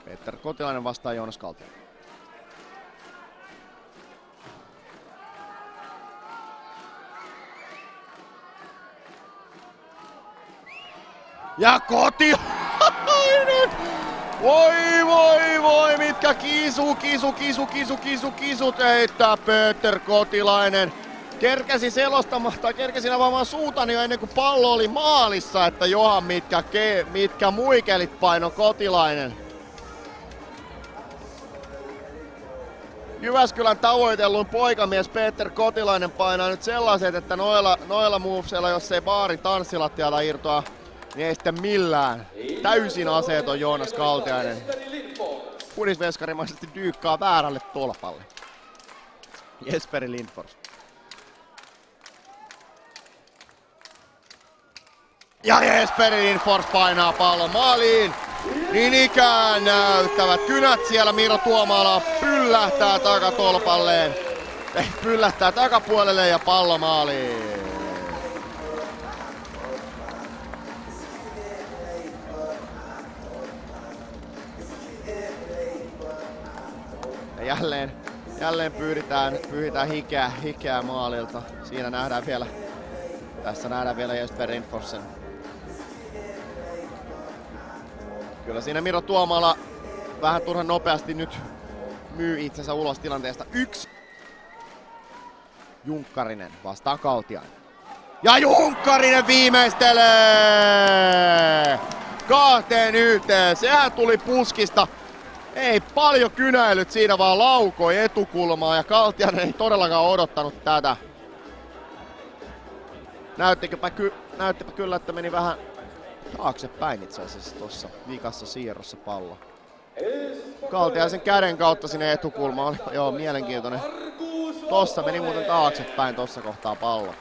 Peter Kotilainen vastaa Joonas Kaltiainen. Ja Kotilainen! Voi, mitkä kisut heittää Peter Kotilainen. Kerkesin avaamaan suutani jo ennen kuin pallo oli maalissa, että johan mitkä muikelit paino Kotilainen. Jyväskylän tavoitelluin poikamies Peter Kotilainen painaa nyt sellaiset, että noilla movesilla, jos ei baari tanssilattialta irtoa, niin ei sitten millään. Täysin aseeton Joonas Kaltiainen. Fudisveskarimaisesti dyykkaa väärälle tolpalle. Jesperi Lindfors. Ja Jesperi Lindfors painaa pallon maaliin. Niin ikään näyttävät kynät siellä. Miro Tuomala pyllähtää takatolpalleen. Pyllähtää takapuolelle ja pallo maaliin. Ja jälleen pyydetään hikeä maalilta. Siinä nähdään vielä Jesper Lindforsen. Kyllä siinä Miro Tuomala vähän turhan nopeasti nyt myy itsensä ulos tilanteesta. 1. Junkkarinen vastaa Kaltiainen. Ja Junkkarinen viimeistelee! 2-1. Sehän tuli puskista. Ei paljon kynäilyt siinä, vaan laukoi etukulmaa ja Kaltiainen ei todellakaan odottanut tätä. Näyttipä kyllä, että meni vähän taaksepäin itse asiassa tuossa vikassa siirrossa pallo. Kaltiaisen käden kautta sinne etukulmaan oli joo mielenkiintoinen. Tossa meni muuten taaksepäin tossa kohtaa pallo.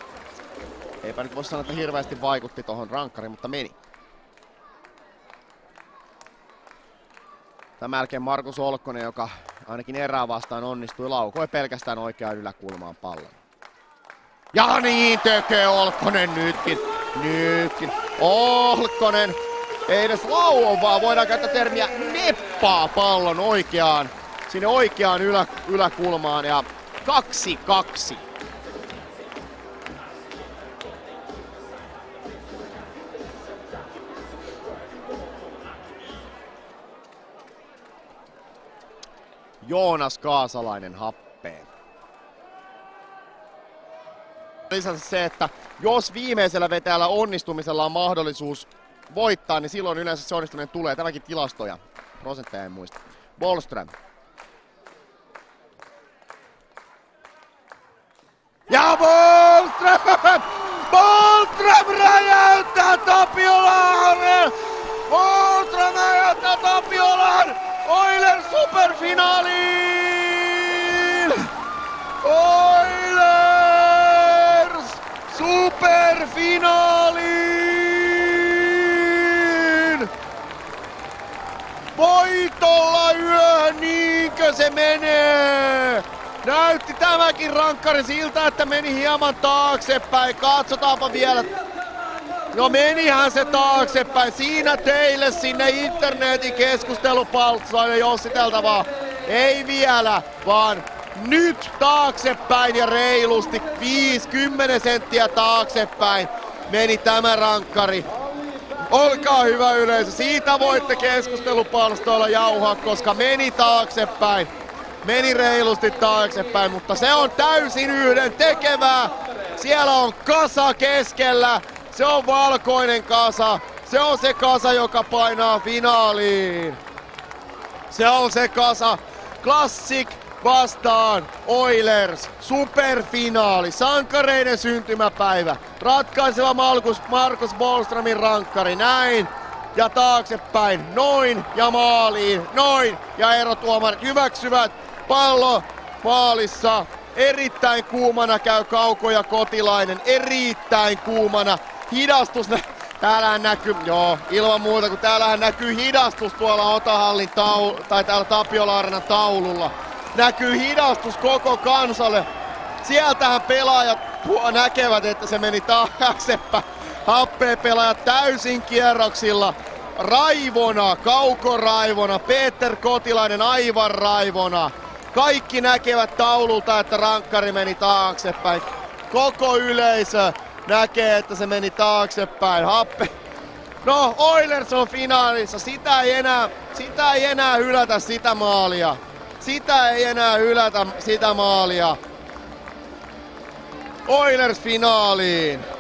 Eipä nyt voi sanoa, että hirveästi vaikutti tohon rankkariin, mutta meni. Tämän jälkeen Markus Olkkonen, joka ainakin erää vastaan onnistui, laukoi pelkästään oikeaan yläkulmaan pallon. Ja niin tekee Olkkonen nytkin. Olkkonen ei edes lauo, vaan voidaan käyttää termiä neppaa pallon sinne oikeaan yläkulmaan ja 2-2. Joonas Kaasalainen happeen. Lisäksi se, että jos viimeisellä vetäjällä onnistumisella on mahdollisuus voittaa, niin silloin yleensä se onnistuminen tulee. Tämäkin tilastoja. Prosentteja en muista. Bollström. Ja Bollström räjäyttää Tapiolaan! Bollström räjäyttää Tapiolaan! Oilers superfinaaliin! Oilers superfinaaliin! Voitolla yöhön, niinkö se menee? Näytti tämäkin rankkari siltä, että meni hieman taaksepäin. Katsotaanpa vielä. No menihän se taaksepäin. Siinä teille sinne internetin keskustelupalstoille jossiteltavaa. Ei vielä, vaan nyt taaksepäin ja reilusti 50 senttiä taaksepäin meni tämä rankkari. Olkaa hyvä yleisö, siitä voitte keskustelupalstoilla jauhaa, koska meni taaksepäin. Meni reilusti taaksepäin, mutta se on täysin yhden tekevää. Siellä on kasa keskellä. Se on valkoinen kasa. Se on se kasa, joka painaa finaaliin. Se on se kasa. Classic vastaan Oilers. Superfinaali. Sankareiden syntymäpäivä. Ratkaiseva Markus Bollströmin rankkari. Näin. Ja taaksepäin. Noin. Ja maaliin. Noin. Ja erotuomarit hyväksyvät. Pallo maalissa. Erittäin kuumana käy Kauko ja Kotilainen. Erittäin kuumana. Hidastus. Täällähän näkyy, joo, ilman muuta, kun täällähän näkyy hidastus tuolla Otahallin tai täällä Tapiola-areenan taululla. Näkyy hidastus koko kansalle. Sieltähän pelaajat näkevät, että se meni taaksepäin. Happea pelaajat täysin kierroksilla. raivona, kaukoraivona, Peter Kotilainen aivan raivona. Kaikki näkevät taululta, että rankkari meni taaksepäin. Koko yleisö näkee, että se meni taaksepäin. No, Oilers on finaalissa. Sitä ei enää hylätä sitä maalia. Sitä ei enää hylätä sitä maalia. Oilers finaaliin.